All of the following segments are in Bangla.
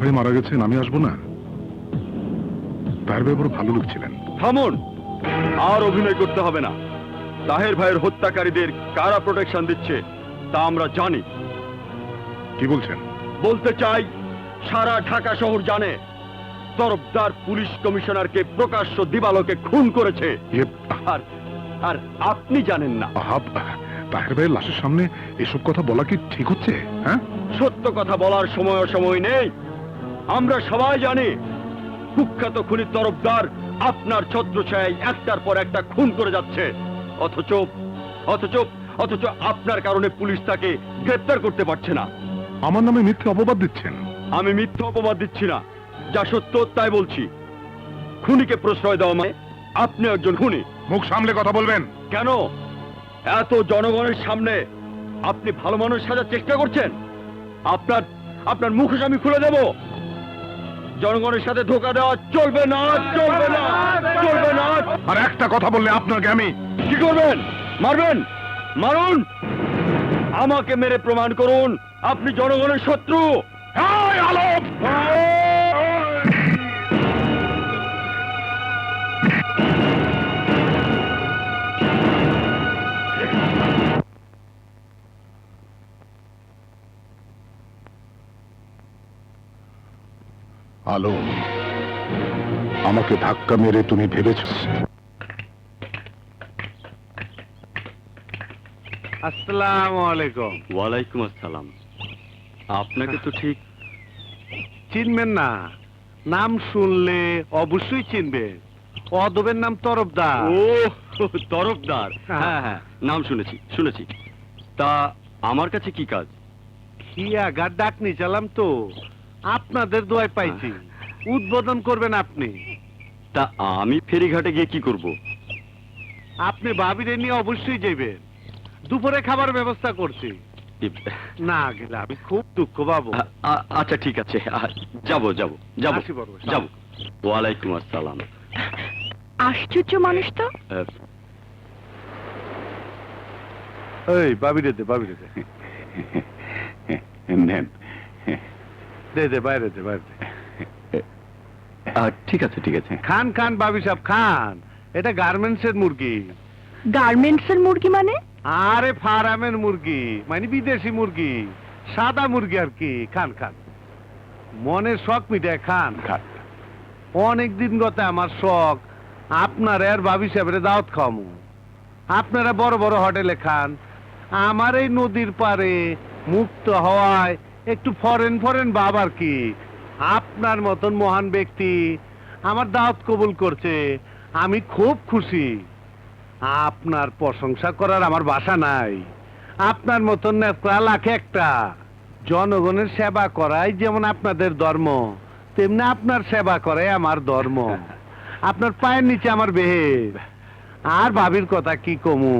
ভাই মারা গেছেন, আমি আসবো না? তাহের ভাই বড় ভালো লোক ছিলেন। থামুন, আর অভিনয় করতে হবে না। তাহের ভাইয়ের হত্যাকারীদের কারা প্রোটেকশন দিচ্ছে তা আমরা জানি। কি বলছেন? বলতে চাই, সারা ঢাকা শহর জানে তরফদার পুলিশ কমিশনারকে প্রকাশ্য দিবালোকে খুন করেছে। আর আর আপনি জানেন না। তাহের ভাইয়ের লাশের সামনে এসব কথা বলা কি ঠিক হচ্ছে? হ্যাঁ, সত্য কথা বলার সময় নেই। আমরা সবাই জানি কুখ্যাত খুনি তরফদার আপনার ছত্রছায়ায় একটার পর একটা খুন করে যাচ্ছে। অথচ অথচ অথচ আপনার কারণে পুলিশ তাকে গ্রেফতার করতে পারছে না। আমার নামে মিথ্যে অপবাদ দিচ্ছেন? আমি মিথ্যে অপবাদ দিচ্ছি না, যা সত্য তাই বলছি। খুনিকে প্রশ্রয় দেওয়া মানে আপনি একজন খুনি। মুখ সামলে কথা বলবেন। কেন এত জনগণের সামনে আপনি ভালো মানুষ সাজার চেষ্টা করছেন? আপনার আপনার মুখোশ আমি খুলে দেব। জনগণের সাথে ধোঁকা দেওয়া চলবে না, চলবে না, চলবে না। আর একটা কথা বললে আপনাকে আমি কি করবেন? মারবেন? মারুন, আমাকে মেরে প্রমাণ করুন আপনি জনগণের শত্রু। এই আলম! আলম, আমাকে ধাক্কা মেরে তুমি ভেবেছ? আসসালামু আলাইকুম। ওয়ালাইকুম আসসালাম। আপনাকে তো ঠিক চিনবেন না? নাম শুনলে অবশ্যই চিনবে। অদবের নাম তরফদার। ও তরফদার, হ্যাঁ হ্যাঁ, নাম শুনেছি শুনেছি। তা আমার কাছে কি কাজ? কি আগার ডাক নিচালাম তো, আপনাদের দোয়ায় পাইছি। উদ্বোধন করবেন আপনি। তা আমি ফেরিঘাটে গিয়ে কি করব? আপনি ভাবিরে নিয়ে অবশ্যই যাইবেন। দুপুরে খাবার ব্যবস্থা করছি। না গেলে আমি খুব দুঃখ পাবো। আচ্ছা ঠিক আছে, যাব যাব যাব আসি বড় ভাই। যাব। ওয়ালাইকুম আসসালাম। আশ্চর্য মানুষ তো। এই ভাবিরে দে, ভাবিরে দে। নেন। দে দে, বাইরে দে, বাইরে দে। ঠিক আছে ঠিক আছে। খান খান ভাবি সাহেব খান। এটা গার্মেন্টসের মুরগি। গার্মেন্টসের মুরগি মানে? আরে ফার্মের মুরগি, মানে বিদেশি মুরগি, সাদা মুরগি আর কি। খান খান, মনের শখ মিটায় খান খান। অনেকদিন গতে আমার শখ আপনার আর ভাবি সাহেবের দাওয়াত খাওয়ামু। আপনারা বড় বড় হোটেলে খান, আমার এই নদীর পারে মুক্ত হওয়ায় একটু ফরেন ফরেন ভাব আর কি। আপনার মতন মহান ব্যক্তি আমার দাওয়াত কবুল করছে, আমি খুব খুশি। আপনার প্রশংসা করার আমার ভাষা নাই। আপনার মতন নেতা লাখে একটা। জনগণের সেবা করাই যেমন আপনাদের ধর্ম, তেমনি আপনার সেবা করাই আমার ধর্ম। আপনার পায়ের নিচে আমার বেহের। আর ভাবির কথা কি কমু,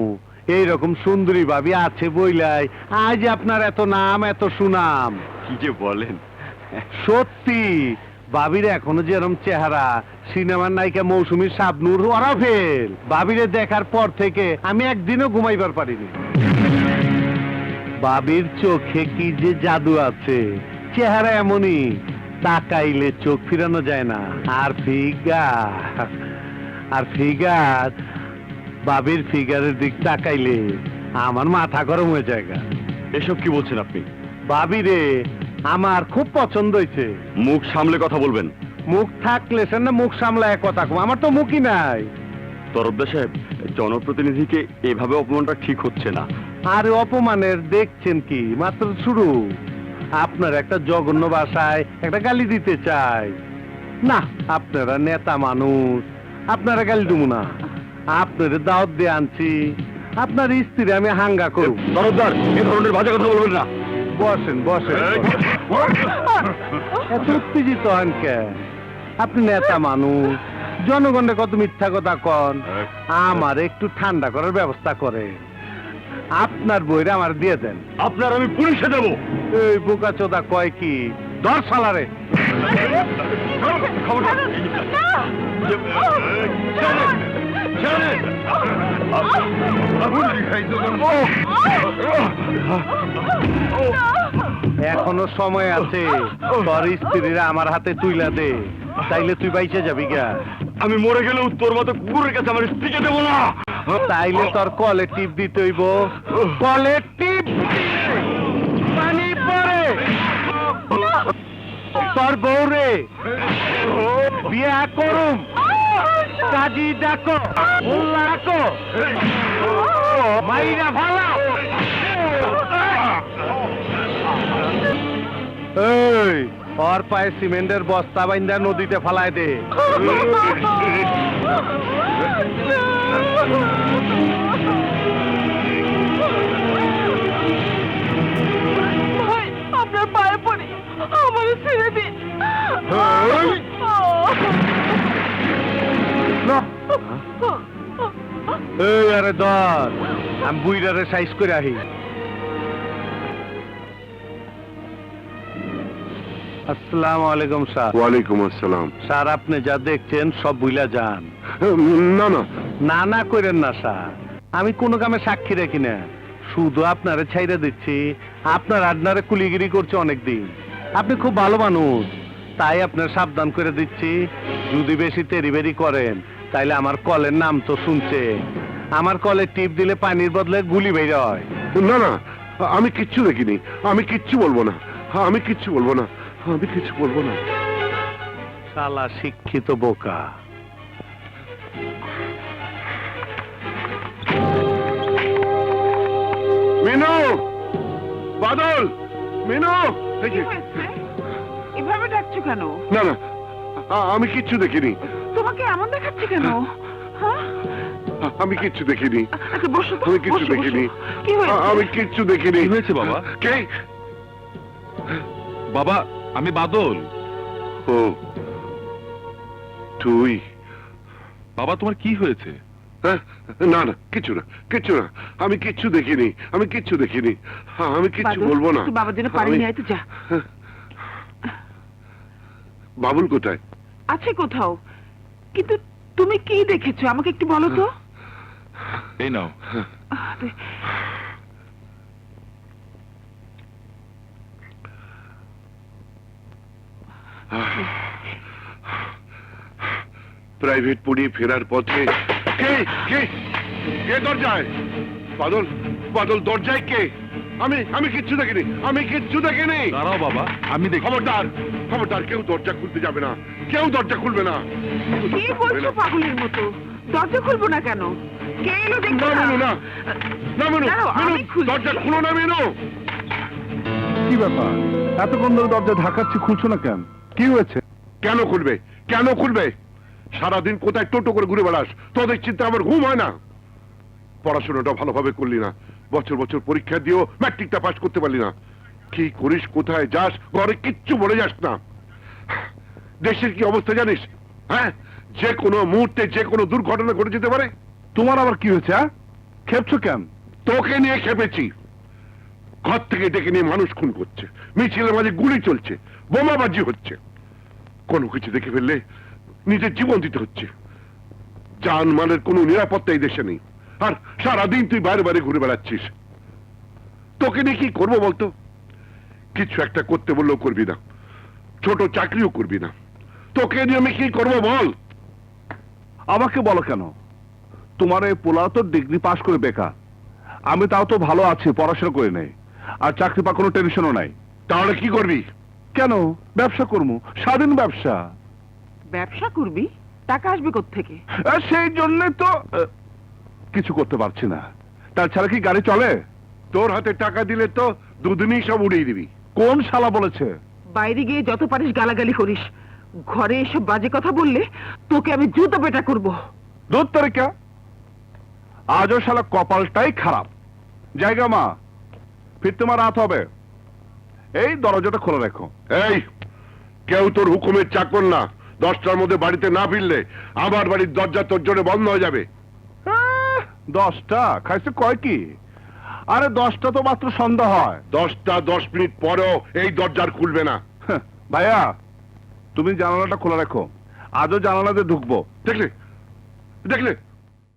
এইরকম সুন্দরী ভাবি আছে বইলাই আজ আপনার এত নাম এত সুনাম। কি যে বলেন! সত্যি, ভাবির এখনো যেরকম চেহারা, সিনেমার নায়িকা মৌসুমী শাবনূর ওরা ফেল। ভাবিরে দেখার পর থেকে আমি একদিনও ঘুমাইবার পারিনি। ভাবির চোখে কি যে জাদু আছে, চেহারা এমনই, তাকাইলে চোখ ফিরানো যায় না। আর ফিগার, ভাবির ফিগারের দিক তাকাইলে আমার মাথা গরম হয়ে যায়। এসব কি বলছেন আপনি? ভাবিরে আমার খুব পছন্দ হয়েছে। মুখ সামলে কথা বলবেন। মুখ থাকলে সে না মুখ সামলায় কথা কম, আমার তো মুখই নাই। তরফদার সাহেব, জনপ্রতিনিধিকে এভাবে অপমানটা ঠিক হচ্ছে না। আরে অপমানের দেখছেন কি, মাত্র শুরু। আপনার একটা জঘন্য ভাষায় একটা গালি দিতে চাই না। আপনারা নেতা মানুষ, আপনারা গালি দেব না। আপনাদের দাওয়াত দিয়ে আনছি, আপনার স্ত্রী আমি হাঙ্গা করব। তরফদার, এ ধরনের বাজে কথা বলবেন না। বসেন বসেন। এত উত্তেজিত হন কে? আপনি নেতা মানুষ, জনগণের কত মিথ্যা কথা কন। আমার একটু ঠান্ডা করার ব্যবস্থা করে। আপনার বইরা আমার দিয়ে দেন। আপনার আমি পুলিশে দেবো। এই বোকা চোদা কয় কি, দর সালারে। এখনো সময় আছে, তোর স্ত্রীরা আমার হাতে তুইলা দে, তাইলে তুই বাইচে যাবি গা। আমি মরে গেলেও তোর মতো কুকুরের কাছে আমার স্ত্রীকে দেবো না। তাইলে তোর কলে টিপ দিতে হইব, কলে টিপ পানি পরে তোর বউরে বিয়া করুম, কাজী ডাকো, মোল্লা ডাকো, মাইরা ভালা। এই ওর পায়ে সিমেন্টের বস্তা বাইন্দা নদীতে ফালায় দে। ভাই আপনার পায়ে পড়ি, আমার ছেড়ে দিন। এই আরে ধর, আমি বুইরারে সাইজ করে আহি। আসসালামু আলাইকুম স্যার। ওয়ালাইকুম আসসালাম। স্যার আপনি যা দেখছেন সব বুইলা যান। না না, না না করেন না স্যার, আমি কোনো কামে সাক্ষী রাখি না, শুধু আপনারে ছাইরা দিচ্ছি। আপনার আডনারে কুলিগিরি করছে অনেকদিন, আপনি খুব ভালো মানুষ, তাই আপনার সাবধান করে দিচ্ছি, যদি বেশি তেরিবেরি করেন তাইলে আমার কলের নাম তো শুনছে, আমার কলে টিপ দিলে পানির বদলে গুলি বের হয়। না না, আমি কিচ্ছু দেখিনি, আমি কিচ্ছু বলবো না, আমি কিচ্ছু বলবো না, আমি কিছু বলবো না। শালা শিক্ষিত বোকা। মিনু, বাদল, মিনু। এই যে, এভাবে ডাকছো কেন? না না, আমি কিচ্ছু দেখিনি, তোমাকে এমন দেখাচ্ছে কেন? হ্যাঁ? আমি কিচ্ছু দেখিনি, আচ্ছা বসো তো, আমি কিচ্ছু বসো, দেখিনি, বসো। কি হয়েছে? আমি কিচ্ছু দেখিনি। কি হয়েছে বাবা? কে? বাবা, আমি বাদল। ও তুই? বাবা, তোমার কি হয়েছে? হ্যাঁ? না না, কিচ্ছু না, কিচ্ছু না, আমি কিচ্ছু দেখিনি, আমি কিচ্ছু দেখিনি, আমি কিচ্ছু বাদল, বলবো না। তুই বাবার জন্য পানি আমি- নিয়ে আয় তো, যা। বাবুল কোথায়? আছে কোথাও, কিন্তু তুমি কি দেখেছো আমাকে একটু বলো তো। এই নাও। প্রাইভেট পড়িয়ে ফেরার পথে কে কে কে দরজায়? বাদল, বাদল দরজায় কে? আমি কিচ্ছু দেখিনি, আমি কিচ্ছু দেখিনি। দাঁড়াও বাবা, আমি দেখি। খবরদার, খবরদার, কেউ দরজা খুলতে যাবে না, কেউ দরজা খুলবে না। কি বলছো পাগলের মতো? দরজা খুলবো না কেন? কে এলো দেখো না মিনু, না না মিনু, দাঁড়াও, মিনু, আমি খুলছি। দরজা খুলো না মিনু। কি ব্যাপার, এতক্ষণ ধরে দরজা ঢাকাচ্ছি, খুলছো না কেন? কি হয়েছে? কেন খুলবে, কেন খুলবে? সারাদিন কোথায় টোটো করে ঘুরে বেড়াস, তোদের চিন্তা আমার ঘুম হয় না। পড়াশোনাটা ভালোভাবে করলি না, বছর বছর পরীক্ষা দিয়েও ম্যাট্রিকটা পাস করতে পারলি না। কি করিস, কোথায় যাস, ঘরে কিচ্ছু বলে যাস না। দেশের কি অবস্থা জানিস? হ্যাঁ, যে কোনো মুহূর্তে যে কোনো দুর্ঘটনা ঘটে যেতে পারে। তোমার আবার কি হয়েছে? খেপছো কেন? তোকে নিয়ে খেপেছি। ঘর থেকে ডেকে নিয়ে মানুষ খুন করছে, মিছিলের মাঝে গুলি চলছে, বোমাবাজি হচ্ছে, কোনো কিছু দেখে ফেললে নিজের জীবন দিতে হচ্ছে। জানমালের কোনো নিরাপত্তা এই দেশে নেই, আর সারাদিন তুই বাইরে বাইরে ঘুরে বেড়াচ্ছিস। তোকে নিয়ে কি করবো বলতো? কিছু একটা করতে বললেও করবি না, ছোট চাকরিও করবি না। তোকে নিয়ে আমি কি করবো বল? আমাকে বলো কেন? তোমার এই পোলা তো ডিগ্রি পাশ করে বেকার, আমি তাও তো ভালো আছি, পড়াশোনা করে নেই, আর চাকরি পা কোনো টেনশনও নাই। তাহলে কি করবি? কেন? ব্যবসা করবো, স্বাধীন ব্যবসা। ব্যবসা করবি? টাকা আসবে কোত্থেকে? সেই জন্য তো কিছু করতে পারছি না। তাছাড়া কি গাড়ি চলে? তোর হাতে টাকা দিলে তো দুদিনই সব উড়িয়ে দিবি। কোন শালা বলেছে? বাইরে গিয়ে যত পারিস গালাগালি করিস, ঘরে এসব বাজে কথা বললে তোকে আমি জুতো পেটা করবো। দূর তারিকা, আজও শালা কপালটাই খারাপ। জায়গা মা, ফিরতে মা রাত হবে, এই দরজাটা খোলা রেখো। এই, কেউ তোর হুকুমের চাকর না। 10টার মধ্যে বাড়িতে না ফিরলে আমার বাড়ির দরজা তোর জন্য বন্ধ হয়ে যাবে। 10টা খাইছে কয় কি? আরে 10টা তো মাত্র সন্ধ্যা হয়। 10টা 10 মিনিট পরেও এই দরজার খুলবে না। ভাইয়া, তুমি জানালাটা খোলা রাখো, আজও জানালাতে ঢুকবো। দেখলে, দেখলে